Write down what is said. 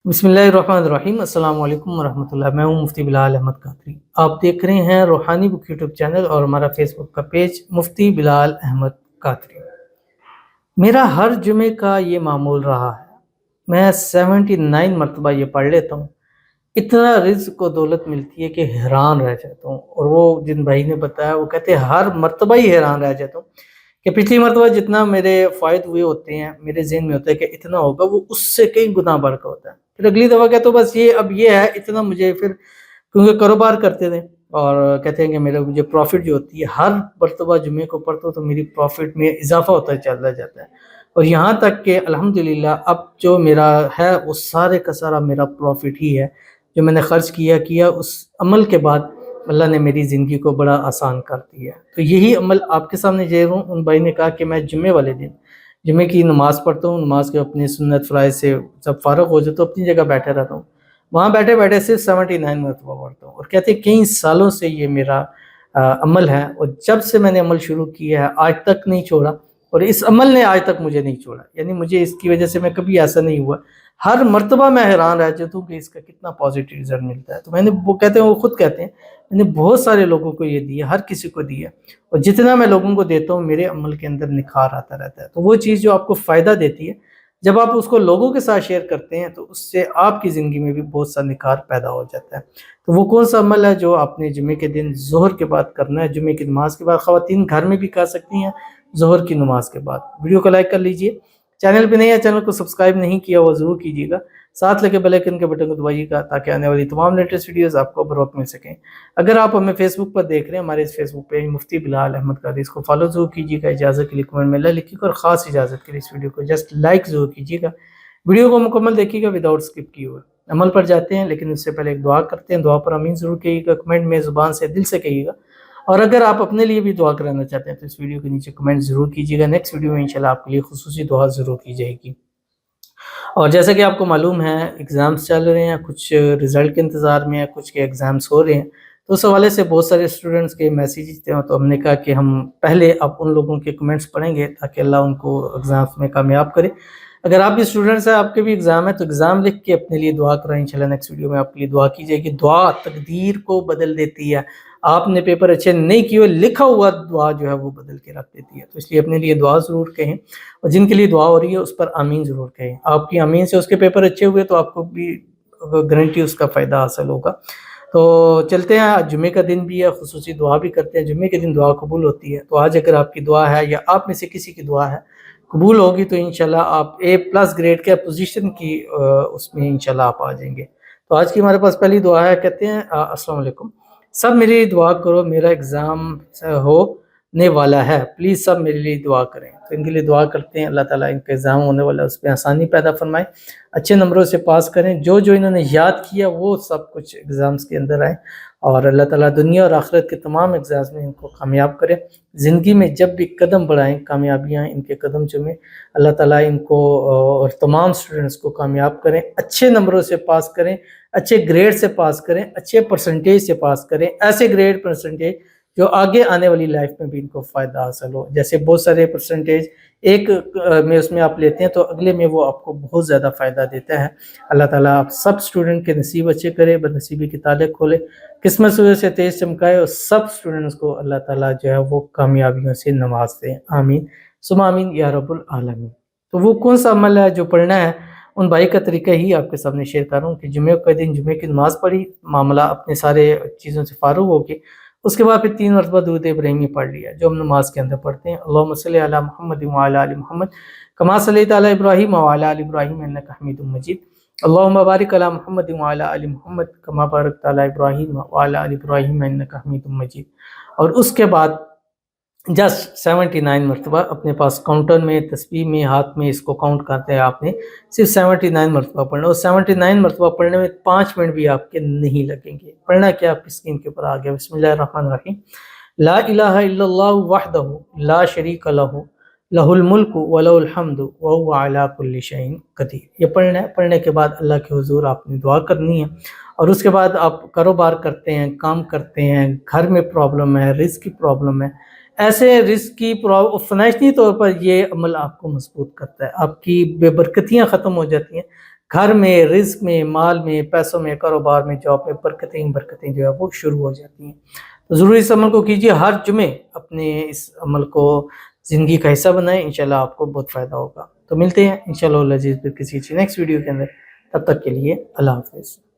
बिस्मिल्लाहिर्रहमानिर्रहीम। अस्सलाम वालेकुम वरहमतुल्लाह। मैं हूं मुफ्ती बिलाल अहमद कादरी। आप देख रहे हैं रूहानी बुक यूट्यूब चैनल और हमारा फेसबुक का पेज मुफ्ती बिलाल अहमद कादरी। मेरा हर जुमे का ये मामूल रहा है, मैं 79 मरतबा ये पढ़ लेता हूँ। इतना रिज़्क और दौलत मिलती है कि हैरान रह जाता हूँ। और वो जिन भाई ने बताया वो कहते हैं हर मरतबा ही हैरान रह जाता हूँ कि पिछली मरतबा जितना मेरे फ़ायदे हुए होते हैं, मेरे ज़हन में होता है कि इतना होगा, वो उससे कई गुना बढ़ का होता है। फिर अगली दफ़ा कहते हो बस ये अब ये है इतना, मुझे फिर क्योंकि कारोबार करते थे और कहते हैं कि मेरा मुझे प्रॉफ़िट जो होती है हर मरतबा जुमे को पढ़ता हूँ तो मेरी प्रॉफ़िट में इज़ाफ़ा होता चला जाता है। और यहाँ तक कि अल्हम्दुलिल्लाह अब जो मेरा है वो सारे का सारा मेरा प्रॉफ़िट ही है। जो मैंने ख़र्च किया उस अमल के बाद अल्लाह ने मेरी ज़िंदगी को बड़ा आसान कर दिया। तो यही अमल आपके सामने जे रहा हूँ। उन भाई ने कहा कि मैं जुम्मे वाले दिन जुम्मे की नमाज़ पढ़ता हूँ, नमाज़ के अपनी सुन्नत फ़राइज़ से जब फ़ारिग हो जाता हूँ अपनी जगह बैठे रहता हूँ। वहाँ बैठे-बैठे सिर्फ़ 79 मरतबा पढ़ता हूँ और कहते हैं कई सालों से ये मेरा अमल है और जब से मैंने अमल शुरू किया है आज तक नहीं छोड़ा और इस अमल ने आज तक मुझे नहीं छोड़ा। यानी मुझे इसकी वजह से मैं कभी ऐसा नहीं हुआ। हर मर्तबा मैं हैरान रह जाता हूँ कि इसका कितना पॉजिटिव रिज़ल्ट मिलता है। तो मैंने वो कहते हैं वो खुद कहते हैं मैंने बहुत सारे लोगों को ये दिया, हर किसी को दिया और जितना मैं लोगों को देता हूँ मेरे अमल के अंदर निखार आता रहता है। तो वो चीज़ जो आपको फ़ायदा देती है, जब आप उसको लोगों के साथ शेयर करते हैं तो उससे आपकी ज़िंदगी में भी बहुत सा निखार पैदा हो जाता है। तो वो कौन-सा अमल है जो आपने जुमे के दिन ज़ोहर के बाद करना है, जुमे की नमाज़ के बाद, ख़वातीन घर में भी कर सकती हैं, ज़ोहर की नमाज़ के बाद। वीडियो को लाइक कर लीजिए। चैनल पे नए हैं, चैनल को सब्सक्राइब नहीं किया हुआ ज़रूर कीजिएगा। साथ लगे बेल आइकन के बटन को दबाइएगा ताकि आने वाली तमाम लेटेस्ट वीडियोज़ आपको बर वक़्त मिल सकें। अगर आप हमें फेसबुक पर देख रहे हैं, हमारे इस फेसबुक पेज मुफ्ती बिलाल अहमद कादरी, इसको फॉलो ज़रूर कीजिएगा। इजाज़त के लिए कमेंट में ला लिखिएगा और ख़ास इजाज़त के लिए इस वीडियो को जस्ट लाइक ज़रूर कीजिएगा। वीडियो को मुकम्मल देखिएगा विदाउट स्किप किए हुए। अमल पर जाते हैं लेकिन उससे पहले एक दुआ करते हैं। दुआ पर आमीन ज़रूर कहिएगा, कमेंट में ज़ुबान से दिल से कहिएगा। और अगर आप अपने लिए भी दुआ कराना चाहते हैं तो इस वीडियो के नीचे कमेंट ज़रूर कीजिएगा। नेक्स्ट वीडियो में इंशाल्लाह आपके लिए खुसूसी दुआ ज़रूर की जाएगी। और जैसा कि आपको मालूम है एग्ज़ाम्स चल रहे हैं, कुछ रिज़ल्ट के इंतज़ार में है, कुछ के एग्ज़ाम्स हो रहे हैं। तो उस हवाले से बहुत सारे स्टूडेंट्स के मैसेजेस थे तो हमने कहा कि हम पहले अब उन लोगों के कमेंट्स पढ़ेंगे ताकि अल्लाह उनको एग्ज़ाम्स में कामयाब करे। अगर आप भी स्टूडेंट्स हैं, आपके भी एग्ज़ाम है तो एग्ज़ाम लिख के अपने लिए दुआ कराएँ। इंशाल्लाह नेक्स्ट वीडियो में आपके लिए दुआ की जाएगी। दुआ तकदीर को बदल देती है। आपने पेपर अच्छे नहीं किए, लिखा हुआ दुआ जो है वो बदल के रख देती है। तो इसलिए अपने लिए दुआ ज़रूर कहें और जिनके लिए दुआ हो रही है उस पर आमीन ज़रूर कहें। आपकी आमीन से उसके पेपर अच्छे हुए तो आपको भी गारंटी उसका फ़ायदा हासिल होगा। तो चलते हैं, आज जुमे का दिन भी है, खुसूसी दुआ भी करते हैं। जुमे के दिन दुआ कबूल होती है। तो आज अगर आपकी दुआ है या आप में से किसी की दुआ है कबूल होगी तो इंशाल्लाह आप A+ ग्रेड के पोजीशन की उसमें इंशाल्लाह आप आ जाएँगे। तो आज की हमारे पास पहली दुआ है, कहते हैं अस्सलाम वालेकुम। सब मेरे लिए दुआ करो, मेरा एग्ज़ाम होने वाला है, प्लीज़ सब मेरे लिए दुआ करें। तो इनके लिए दुआ करते हैं अल्लाह ताला इनका एग्ज़ाम होने वाला है उसमें आसानी पैदा फरमाए, अच्छे नंबरों से पास करें। जो इन्होंने याद किया वो सब कुछ एग्ज़ाम्स के अंदर आए और अल्लाह ताला दुनिया और आखिरत के तमाम एग्ज़ाम्स में इनको कामयाब करे। ज़िंदगी में जब भी कदम बढ़ाएँ कामयाबियाँ इनके कदम चूमें। अल्लाह ताला इनको और तमाम स्टूडेंट्स को कामयाब करें, अच्छे नंबरों से पास करें, अच्छे ग्रेड से पास करें, अच्छे परसेंटेज से पास करें, ऐसे ग्रेड परसेंटेज जो आगे आने वाली लाइफ में भी इनको फ़ायदा हासिल हो। जैसे बहुत सारे परसेंटेज एक में उसमें आप लेते हैं तो अगले में वो आपको बहुत ज़्यादा फ़ायदा देता है। अल्लाह ताला आप सब स्टूडेंट के नसीब अच्छे करे, बदनसीबी के ताले खोले, किस्मत सूरज से तेज़ चमकाए और सब स्टूडेंट्स को अल्लाह ताला जो है वो कामयाबियों से नवाज़ दे। आमीन सुम्मा आमीन या रब्बुल आलमीन। तो वो कौन-सा अमल है जो पढ़ना है, उन भाई का तरीका ही आपके सामने शेयर कर रहा हूँ कि जुमे के दिन जुमे की नमाज़ पढ़ी, मामला अपने सारे चीज़ों से फ़ारिग होके उसके बाद फिर 3 मरतबा दुरूद इब्राहिमी पढ़ लिया जो हम नमाज़ के अंदर पढ़ते हैं। अल्लाहुम्मा सल्लि अला मुहम्मद व अला आलि मुहम्मद कमा सल्लैता अला इब्राहीम व अला आलि इब्राहीम इन्नका हमीदुम मजीद। अल्लाहुम्मा बारिक अला मुहम्मद व अला आलि मुहम्मद कमा बारकता अला इब्राहीम व अला आलि इब्राहीम इन्नका हमीदुम मजीद। और उसके बाद जस्ट 79 मरतबा अपने पास काउंटर में तस्बीह में हाथ में इसको काउंट करते हैं आपने सिर्फ 79 मरतबा पढ़ना और 79 मरतबा पढ़ने में 5 मिनट भी आपके नहीं लगेंगे। पढ़ना क्या आपकी स्क्रीन के ऊपर आ गया, बिस्मिल्लाहिर्रहमानिर्रहीम। ला इलाहा इल्लल्लाहु वहदहु ला शरीका लहु लहुल मुल्कु व लहुल हम्दु व हुवा अला कुल्लि शैइन कदीर। ये पढ़ना है। पढ़ने के बाद अल्लाह के हुजूर आपने दुआ करनी है और उसके बाद आप कारोबार करते हैं, काम करते हैं, घर में प्रॉब्लम है, रिज़्क की प्रॉब्लम है, ऐसे रिस्क की फ़ाइनेंशियली तौर पर ये अमल आपको मजबूत करता है, आपकी बेबरकतियाँ ख़त्म हो जाती हैं, گھر میں، رزق میں، مال میں، پیسوں میں، کاروبار میں، جاب میں برکتیں جو ہے وہ شروع ہو جاتی ہیں۔ تو ضرور اس عمل کو کیجیے، ہر جمعے اپنے اس عمل کو زندگی کا حصہ بنائیں، انشاءاللہ آپ کو بہت فائدہ ہوگا۔ تو ملتے ہیں انشاءاللہ العزیز پھر کسی نیکسٹ ویڈیو کے اندر، تب تک کے لیے اللہ حافظ۔